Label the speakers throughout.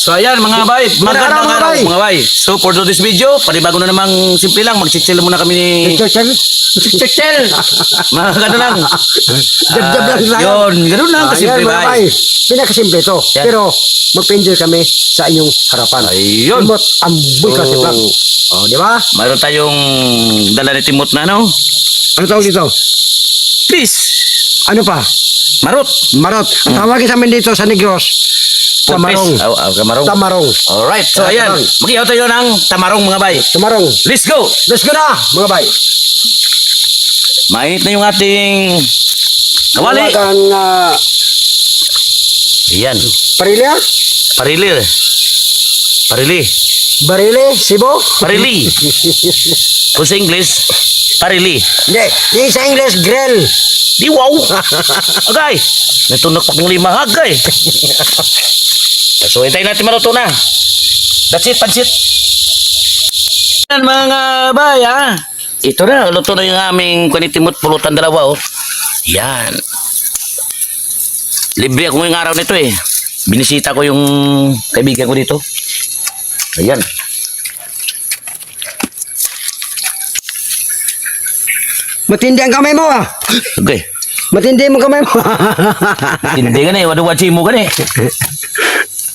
Speaker 1: So ayan mga bay, magandang araw mga bay. So for today's video, panibago na namang simple lang, mag-chill muna kami ni
Speaker 2: Chill.
Speaker 1: mga gano'n lang.
Speaker 2: Jab-jab lang sila.
Speaker 1: Yun, gano'n lang kasimple
Speaker 2: Ayan, mga
Speaker 1: bay.
Speaker 2: Pinakasimple ito.
Speaker 1: Yan.
Speaker 2: Pero mag-enjoy kami sa inyong harapan.
Speaker 1: Ayun.
Speaker 2: Timot, amboy kasi lang. Oh, di ba?
Speaker 1: Mayroon tayong dala ni Timot na ano?
Speaker 2: Ano tawag dito?
Speaker 1: Please,
Speaker 2: Ano pa?
Speaker 1: marot.
Speaker 2: Marot. Ang tawagin sa amin dito sa Negros, tamarong.
Speaker 1: Tamarong.
Speaker 2: Tamarong.
Speaker 1: Alright, so ayan,
Speaker 2: Tamarong.
Speaker 1: mag-ihaw tayo ng tamarong mga bay.
Speaker 2: Tamarong.
Speaker 1: Let's go!
Speaker 2: Let's go na, mga bay.
Speaker 1: Mainit na yung ating kawali.
Speaker 2: Tawagan,
Speaker 1: Ayan,
Speaker 2: Parilya?
Speaker 1: parili. Parili.
Speaker 2: Barili? Sibo?
Speaker 1: Parili. Kung sa English, parili.
Speaker 2: Hindi. Yung sa English, grill.
Speaker 1: Di wow! Agay! Natunog pa kong lima agay. So, hintayin natin maluto na. That's it, pansit. Yan mga bay, ha? Ito na, luto na yung aming kwanitimot pulutan dalawa, oh. Yan. Libre ako ngayong araw nito, eh. Binisita ko yung kaibigan ko dito. Ayan.
Speaker 2: Matindi ang kamay mo, ah.
Speaker 1: Okay.
Speaker 2: Matindi mo kamay mo.
Speaker 1: Hindi ka na eh, wadu-watsi mo ka na eh.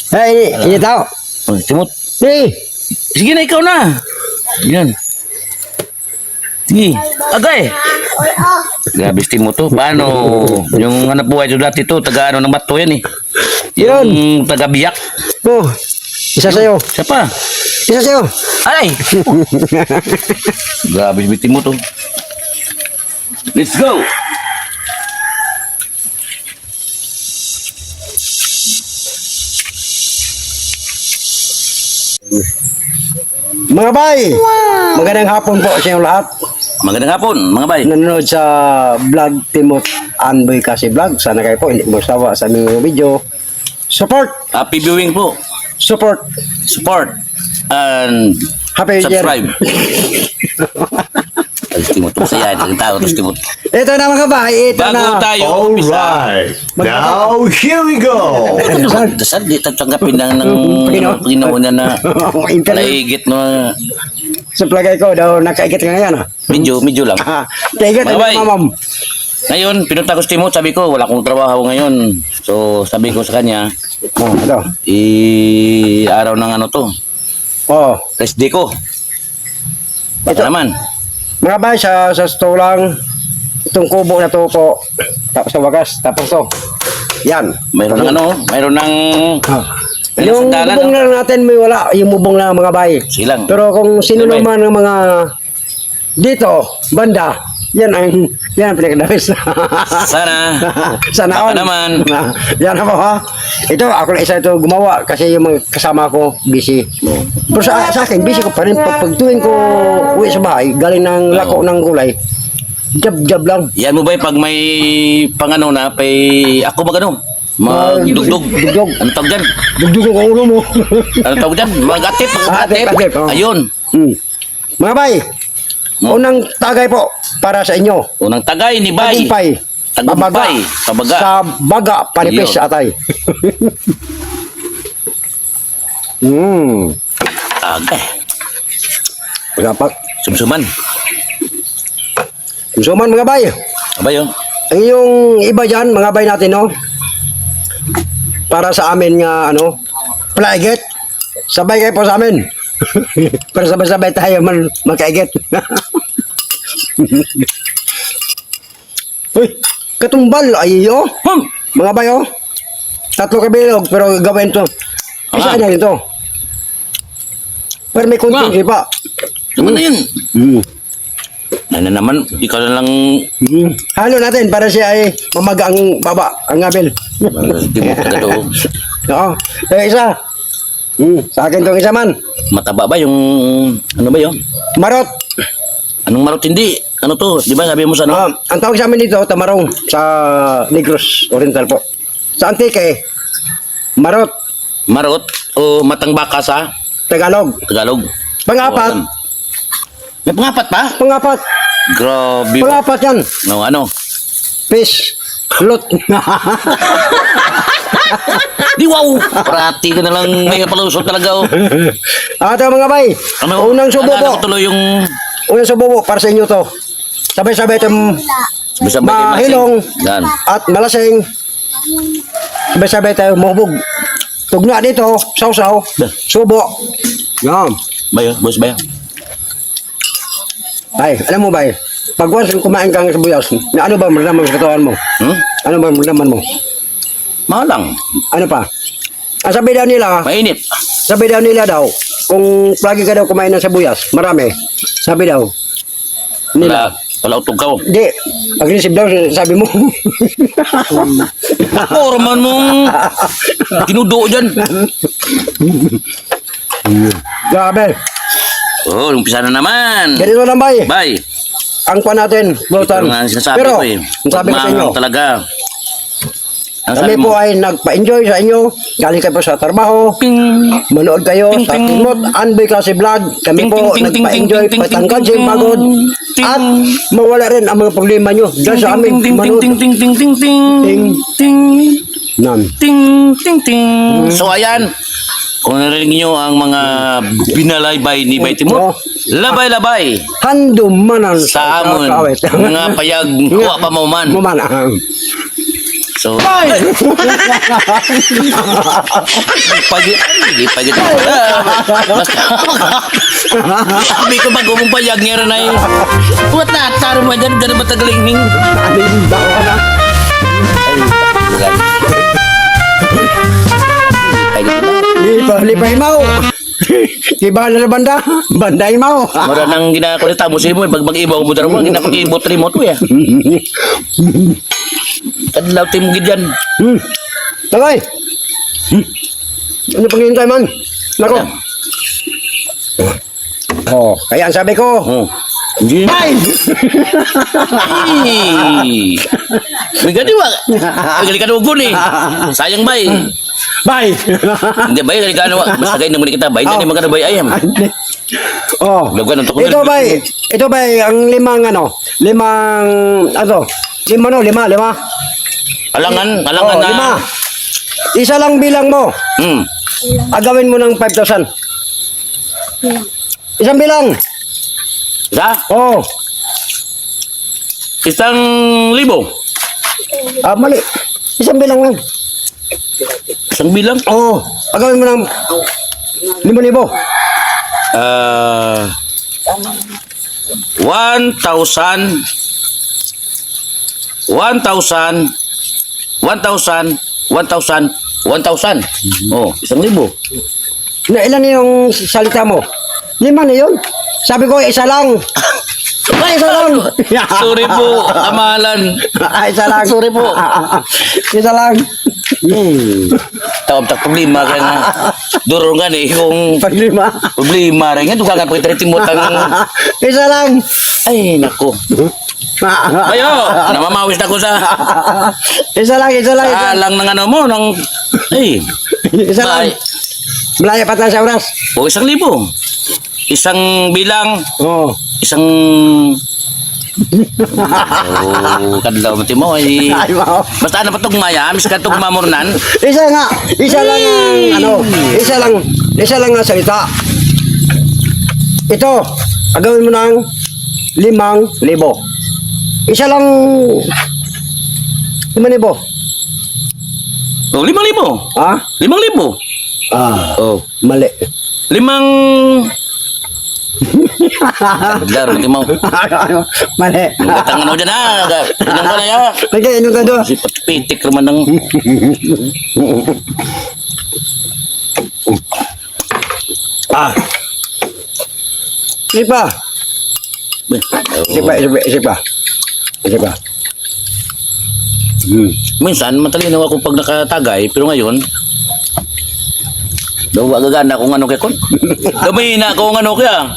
Speaker 2: Hey, ini tao.
Speaker 1: Oh, Timot,
Speaker 2: Hey,
Speaker 1: sige na, ikaw na. Yan. Sige, agay. Grabe, Timot to. Paano? Yung hanap buhay ko dati to, taga ano ng bato yan eh.
Speaker 2: yun.
Speaker 1: Yung taga biyak.
Speaker 2: Oh, isa sa'yo.
Speaker 1: Siya pa.
Speaker 2: Isa sa'yo.
Speaker 1: Ay! Grabe, Timot to. Let's go!
Speaker 2: Mga bay, magandang hapon po sa inyong lahat.
Speaker 1: Magandang hapon, mga bay.
Speaker 2: Nanonood sa vlog Timot Anboy kasi vlog. Sana kayo po hindi mo sawa sa aming mga video. Support!
Speaker 1: Happy viewing po.
Speaker 2: Support!
Speaker 1: Support. And
Speaker 2: Happy New Year!
Speaker 1: subscribe. Ay, Timot, masaya. Ang tao, tapos Timot.
Speaker 2: Ito na mga bay, ito
Speaker 1: Bago
Speaker 2: na.
Speaker 1: tayo
Speaker 3: All
Speaker 1: umpisa.
Speaker 3: right. Now here we go.
Speaker 1: Dasal, di tatanggapin ng Panginoon niya na naigit na
Speaker 2: Sa plagay ko daw, nakaigit ka ngayon ah.
Speaker 1: medyo lang.
Speaker 2: Kaigit
Speaker 1: Mga bay.
Speaker 2: na mamam.
Speaker 1: Ngayon, pinunta ko si Timot, sabi ko, wala akong trabaho ngayon. So, sabi ko sa kanya,
Speaker 2: Oh, ito.
Speaker 1: araw ng ano to,
Speaker 2: Oh,
Speaker 1: rest day ko. Baka
Speaker 2: Ito.
Speaker 1: naman.
Speaker 2: mga bay, sa store lang, itong kubo na to po, tapos sa wagas, tapos to. Yan.
Speaker 1: Mayroon ng ano, mayroon ng
Speaker 2: Ah.
Speaker 1: Pero
Speaker 2: Yung
Speaker 1: sandalan,
Speaker 2: bubong
Speaker 1: no?
Speaker 2: lang natin may wala, yung bubong lang mga bay.
Speaker 1: Sige lang.
Speaker 2: Pero kung sino
Speaker 1: Sige, bay.
Speaker 2: naman ng mga dito, banda, yan ang pinakadabis.
Speaker 1: Sana.
Speaker 2: Sana
Speaker 1: Baka
Speaker 2: all.
Speaker 1: naman.
Speaker 2: Yan ako ha. Ito, ako na isa ito gumawa kasi yung mga kasama ko busy. Pero sa akin, busy ko pa rin. Pag tuwing ko uwi sa bahay, galing ng lako ng gulay, jab-jab lang.
Speaker 1: Yan mo ba pag may pangano na, ako ba gano'n? Magdugdug.
Speaker 2: Dugdug.
Speaker 1: Ano tawag dyan?
Speaker 2: Dugdug ang ulo mo.
Speaker 1: Ano tawag dyan? Mag-atip.
Speaker 2: Atip, oh.
Speaker 1: Ayun.
Speaker 2: Hmm. Mga bay, unang tagay po para sa inyo.
Speaker 1: Unang tagay ni Bay.
Speaker 2: Tagumpay.
Speaker 1: Tagumpay. Pabaga.
Speaker 2: Sa baga, panipis
Speaker 1: Yun.
Speaker 2: atay.
Speaker 1: Agay.
Speaker 2: Pagkapak.
Speaker 1: Sumsuman.
Speaker 2: Suman mga bay.
Speaker 1: Aba yun.
Speaker 2: Ang yung iba dyan, mga bay natin, no? Para sa amin nga, ano, playgit. Sabay kayo po sa amin. Para sabay-sabay tayo magkaigit. Uy, katumbal, ayo. Mga bay, oh. 3 kabilog, pero gawin to. Isa
Speaker 1: Ah.
Speaker 2: na ito. Pero may konting pa.
Speaker 1: Naman na yun.
Speaker 2: Hmm.
Speaker 1: Na naman, ikaw na lang.
Speaker 2: Halo natin para siya ay mamaga ang baba, ang ngabil.
Speaker 1: Di mo ka to.
Speaker 2: Oo. Isa. Sa akin tong isa man.
Speaker 1: Mataba ba yung, ano ba yun?
Speaker 2: Marot.
Speaker 1: Anong marot hindi? Ano to? Di ba sabi mo sa ano?
Speaker 2: Ang tawag sa amin dito, tamarong sa Negros Oriental po. Sa Antique, marot,
Speaker 1: Marot o matang baka sa
Speaker 2: Tagalog.
Speaker 1: Tagalog?
Speaker 2: Pangapat,
Speaker 1: O, may pangapat pa?
Speaker 2: pangapat,
Speaker 1: Grabe.
Speaker 2: pangapat yan.
Speaker 1: No, ano?
Speaker 2: Fish. Lot.
Speaker 1: Di wow! Parati ka na lang may palusot talaga oh.
Speaker 2: Ato mga bay, unang subo
Speaker 1: Alala
Speaker 2: po.
Speaker 1: ko tuloy yung
Speaker 2: Unang subo po para sa inyo to. Sabay-sabay itong
Speaker 1: bisabay kay
Speaker 2: mahilong
Speaker 1: Masing. Yan.
Speaker 2: at malasing. Sabay-sabay tayo mahubog. Tugna dito, sausaw, subo. Yan.
Speaker 1: Bayo, boss bayo.
Speaker 2: Ay, alam mo bay, pag once kumain kang sibuyas, na ano ba maramdaman sa katawan mo?
Speaker 1: Hmm?
Speaker 2: Ano ba maramdaman mo?
Speaker 1: Malang.
Speaker 2: Ano pa? Ang sabi daw nila,
Speaker 1: Mainit.
Speaker 2: kung lagi ka daw kumain ng sibuyas, marami. Sabi daw, nila.
Speaker 1: Wala utog ka oh.
Speaker 2: Di, aggressive daw, sabi mo.
Speaker 1: Ako raman mong tinudo dyan.
Speaker 2: Grabe.
Speaker 1: Oh, umpisa na naman.
Speaker 2: Ganito lang bay.
Speaker 1: Bye.
Speaker 2: Ang pa natin, Butan.
Speaker 1: Ito nga ang sinasabi
Speaker 2: Pero,
Speaker 1: ko eh.
Speaker 2: ang sabi ko sa inyo,
Speaker 1: Maangang talaga. Ang
Speaker 2: kami
Speaker 1: sabi
Speaker 2: po
Speaker 1: mo,
Speaker 2: ay nagpa-enjoy sa inyo. Galing kayo po sa trabaho.
Speaker 1: ping,
Speaker 2: Manood kayo
Speaker 1: Ting,
Speaker 2: sa
Speaker 1: ting.
Speaker 2: Timot Anboy Klase Vlog. Kami
Speaker 1: Ting,
Speaker 2: po
Speaker 1: ting, ting, ting,
Speaker 2: nagpa-enjoy,
Speaker 1: ting, ting,
Speaker 2: patangkad
Speaker 1: ting,
Speaker 2: sa
Speaker 1: ting,
Speaker 2: pagod.
Speaker 1: ting.
Speaker 2: At mawala rin ang mga problema nyo. Dahil sa amin,
Speaker 1: ting, ting,
Speaker 2: manood.
Speaker 1: ting, ting, ting, ting, ting,
Speaker 2: Ting.
Speaker 1: ting,
Speaker 2: Nan.
Speaker 1: ting, ting, ting. So ayan, kung narinig nyo ang mga binalaybay ni Bay Timot, labay-labay
Speaker 2: Handumanan
Speaker 1: sa amon,
Speaker 2: kawit.
Speaker 1: mga payag, kuha pa mo man.
Speaker 2: Mumana.
Speaker 1: So, pagi basta sabi ko bago mong payag nga rin ay what na taro mo dyan gano'n matagaling ning
Speaker 2: Aling bawa na. Lipay mau. Iba na banda. Banday mau.
Speaker 1: mara nang ginakulita mo si mo pag mag-ibaw mo daro mo ginapag-ibot remote mo ya kadlaw tim gidyan
Speaker 2: Tagay. Ano panghihintay man? Nako. Oh, kaya ang sabi ko.
Speaker 1: oh hindi
Speaker 2: Ay!
Speaker 1: ay biga di ba gali ka nugon eh sayang bay
Speaker 2: Bye!
Speaker 1: hindi bay gali ka basta kayo naman kita bay hindi naman ka na bay ayam
Speaker 2: Oh.
Speaker 1: Laguan untuk
Speaker 2: Ito ba? Ito ba ang limang ano? Lima.
Speaker 1: alangan
Speaker 2: Oh,
Speaker 1: na
Speaker 2: lima. Isa lang bilang mo.
Speaker 1: hmm
Speaker 2: Agawin mo ng 5,000. Isang bilang.
Speaker 1: Isa?
Speaker 2: Oh.
Speaker 1: Isang libo?
Speaker 2: Mali. Isang bilang lang.
Speaker 1: Isang bilang?
Speaker 2: Oh. Agawin mo ng 5,000.
Speaker 1: 1,000. Oh, isang libo.
Speaker 2: Na ilan yung salita mo? 5 na yun. Sabi ko, isa lang. Ay, isa lang.
Speaker 1: Sorry po, kamahalan.
Speaker 2: Isa lang.
Speaker 1: Sorry po.
Speaker 2: Isa lang.
Speaker 1: Tawag tak problema kaya nga. Durungan eh, yung
Speaker 2: Paglima.
Speaker 1: problema rin. Yan, dugagan pag itaritimot ang...
Speaker 2: Isa lang.
Speaker 1: Ay, naku. Ayo, namamawis na ko sa...
Speaker 2: Isa lang.
Speaker 1: Alang ng ano mo, ng... Ay,
Speaker 2: Isa lang.
Speaker 1: Bye.
Speaker 2: Malaya pa tayo sa oras.
Speaker 1: O, isang libo. Isang bilang,
Speaker 2: Oo.
Speaker 1: isang... Oh, kadlaw mo timo ay...
Speaker 2: Ay, wow.
Speaker 1: Basta ano pa itong maya, mis ka itong mamurnan.
Speaker 2: Isa nga. Isa lang ang, isa lang ang salita. Ito, agawin mo ng 5,000. Isa lang 5,000.
Speaker 1: Oh, 5,000.
Speaker 2: Ha?
Speaker 1: 5,000. Oh,
Speaker 2: Mali.
Speaker 1: 5... Kadlaw mo timo.
Speaker 2: Mali.
Speaker 1: Tangan mo dyan ha. Inom ka na ya.
Speaker 2: Nagkainom ka doon.
Speaker 1: Si pitik naman ng...
Speaker 2: Sige pa. Sige pa.
Speaker 1: Minsan, matalino ako pag nakatagay, pero ngayon, daw agagana kung ano kaya kon. Daw mahina kung ano kaya.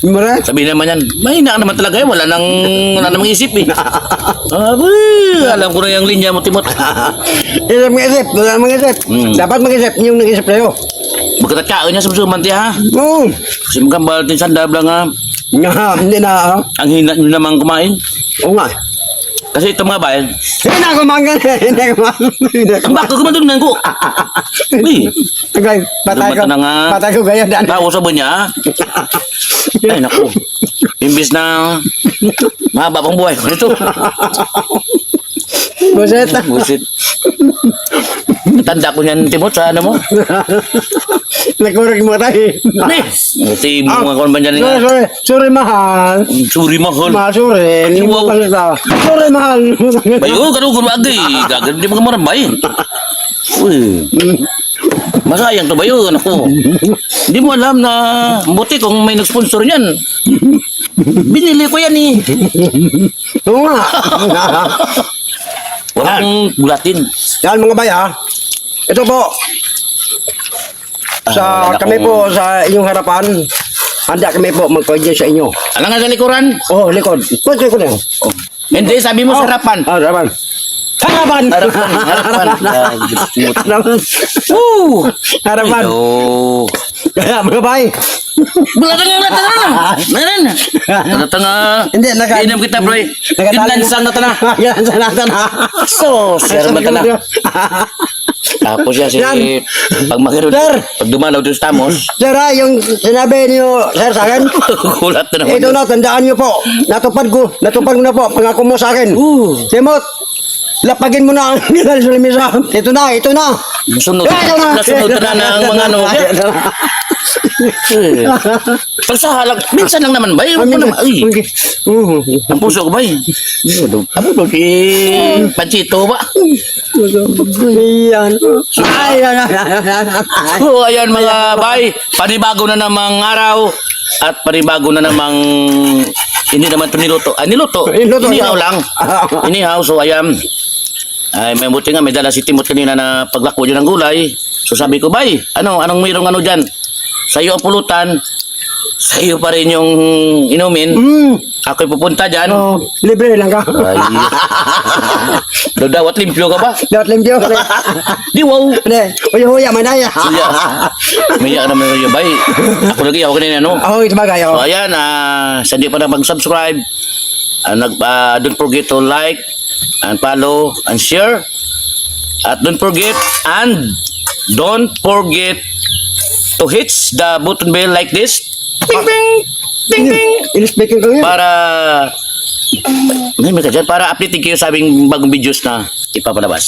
Speaker 2: Mura?
Speaker 1: Sabihin naman yan, mahina ka naman talaga eh. Wala namang isip eh. Alam ko na yung linya mo, Timot.
Speaker 2: Wala namang isip. Dapat mag-isip yung nag-isip sa'yo.
Speaker 1: Magkatatkaan niya sa sumanti ha.
Speaker 2: Oo.
Speaker 1: Kasi magkambal din sandab lang ha.
Speaker 2: Nga, hindi na.
Speaker 1: Ang hina nyo namang kumain.
Speaker 2: Oo nga.
Speaker 1: Kasi ito mga bayan,
Speaker 2: Hindi na ako manggan. Hindi ako manggan.
Speaker 1: ang bako kumandunan ko. Uy,
Speaker 2: Okay, patay ko.
Speaker 1: Lumata na nga.
Speaker 2: Patay ko gaya dan.
Speaker 1: tao sa niya. Ay, naku. Imbis na mahaba pang buhay ko nito.
Speaker 2: Buset.
Speaker 1: Busit. Tanda ko niyan, Timot, sa ano mo?
Speaker 2: Nagkurag mo tayo.
Speaker 1: Ni, buti mo mga kon ba dyan
Speaker 2: Sorry,
Speaker 1: nga.
Speaker 2: sorry. Sorry, mahal.
Speaker 1: Suri mahal.
Speaker 2: Mahal, sorry. Hindi mo
Speaker 1: Wow.
Speaker 2: palita. Sorry, mahal.
Speaker 1: Bayo, ganun ko agay. Gagan, di mo kamarambay. Uy. Masayang to bayo, naku. Hindi mo alam na buti kung may nag-sponsor niyan. Binili ko yan eh.
Speaker 2: Oo nga.
Speaker 1: Walang gulatin.
Speaker 2: Yan mga baya. Ito po. Sa
Speaker 1: Ah,
Speaker 2: kami po sa inyong harapan. Handa kami po magpagdyan sa inyo.
Speaker 1: Alam nga sa likuran?
Speaker 2: Oh, likod. Pwede ko na.
Speaker 1: Oh. Hindi, sabi mo sa harapan.
Speaker 2: Ah, harapan. Harapan!
Speaker 1: Harapan, harapan.
Speaker 2: Harapan.
Speaker 1: Woo!
Speaker 2: Harapan.
Speaker 1: Hello.
Speaker 2: Kaya mga bay.
Speaker 1: Bulatang na Nanan. Bulatang
Speaker 2: Hindi,
Speaker 1: Inam kita, bro. Kinlansang na tanah.
Speaker 2: Kinlansang na tanah.
Speaker 1: So, sir, magkana. Tapos siya si
Speaker 2: Yan.
Speaker 1: pag makirod,
Speaker 2: Sir.
Speaker 1: pag dumalaw doon sa Tamos,
Speaker 2: Sir, yung sinabi niyo, sir, sa akin,
Speaker 1: kulat na naman.
Speaker 2: ito na, tandaan niyo po. Natupad ko na po. Pangako mo sa akin. Timot, lapagin mo na ang nilal sa limisa. Ito na.
Speaker 1: Nasunod,
Speaker 2: Ito na.
Speaker 1: nasunod na ng mga ano.
Speaker 2: Ito na.
Speaker 1: Pag sa halag, minsan lang naman ba? Ewan ko naman. Ay, ang puso ko ba? Abo doon si Panchito ba?
Speaker 2: Ayan. Ayan.
Speaker 1: So, ayan mga bay, panibago na namang araw at panibago na namang hindi naman ito niluto. Niluto.
Speaker 2: Niluto,
Speaker 1: Inihaw
Speaker 2: yeah.
Speaker 1: lang. Inihaw. So, ayan. Ay, may buti nga, may dala si Timot kanina na paglako dyan ng gulay. So, sabi ko, bay, anong mayroong ano dyan? Sa'yo ang pulutan, sa'yo pa rin yung inumin. Ako'y pupunta dyan.
Speaker 2: Oh, libre lang ka.
Speaker 1: Ay, dawat limpyo ka ba?
Speaker 2: Dapat limpyo.
Speaker 1: Di wow.
Speaker 2: Uya-uya, manaya.
Speaker 1: Iya. Umiyak naman yung bay. Ako lagi ako kanina, no?
Speaker 2: Ako, ito bagay.
Speaker 1: So, ayan, sa hindi pa na mag-subscribe, don't forget to like, and follow, and share. At don't forget to hit the button bell like this. Ping, ping, ping, ping.
Speaker 2: In-speaking ko yun.
Speaker 1: Para, may ka dyan, para update kayo sa aming bagong videos na ipapalabas.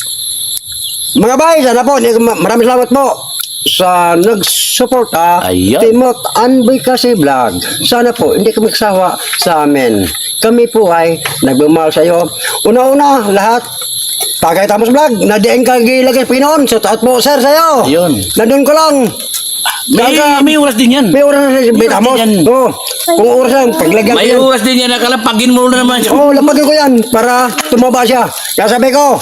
Speaker 2: Mga bay, sana po, maraming salamat po sa nag-suporta
Speaker 1: Ayun.
Speaker 2: Timot Advocacy Vlog. Sana po, hindi kami magsawa sa amin. Kami po ay nagmamahal sa iyo. Una-una, lahat, Tagay Tamos Vlog, nadiin ka gilagay Pinoon. Sa taat po, sir, sa'yo.
Speaker 1: Ayun.
Speaker 2: Nandun ko lang.
Speaker 1: May oras din yan.
Speaker 2: May oras na si Tamos.
Speaker 1: Yan.
Speaker 2: Oo. Kung oras lang, paglagyan ko
Speaker 1: May
Speaker 2: yan.
Speaker 1: oras din yan. Nakalapagin mo na naman.
Speaker 2: Oo, lapagin ko yan para tumaba siya. Kaya sabi ko,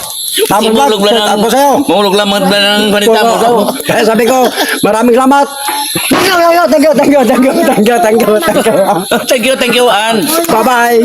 Speaker 2: Tamos Vlog,
Speaker 1: Mulog lang
Speaker 2: tapos sa'yo.
Speaker 1: Mulog lang mga ng ganita mo.
Speaker 2: Oo. Kaya sabi ko, maraming salamat. Thank you.
Speaker 1: Thank you, Ann.
Speaker 2: Bye-bye.